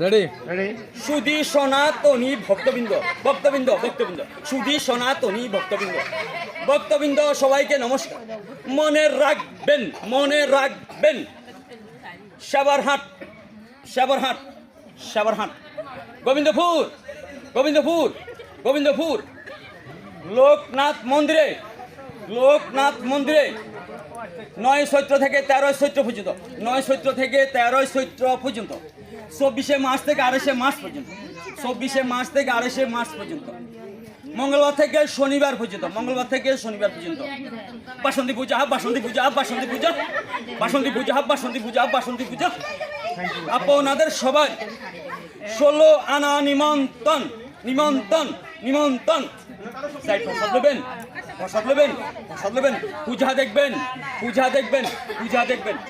Ready সুধী সনাতনী ভক্তবৃন্দ সুধী সনাতনী ভক্তবৃন্দ সবাইকে নমস্কার। মনে রাখবেন সাবরহাট গোবিন্দপুর লোকনাথ মন্দিরে 9 চৈত্র থেকে 13 চৈত্র পর্যন্ত 24 মার্চ থেকে 28 মার্চ পর্যন্ত মঙ্গলবার থেকে শনিবার পর্যন্ত বাসন্তী পূজা আপনাদের সবাই 16 আনা নিমন্ত্রণ প্রসাদ নেবেন পূজা দেখবেন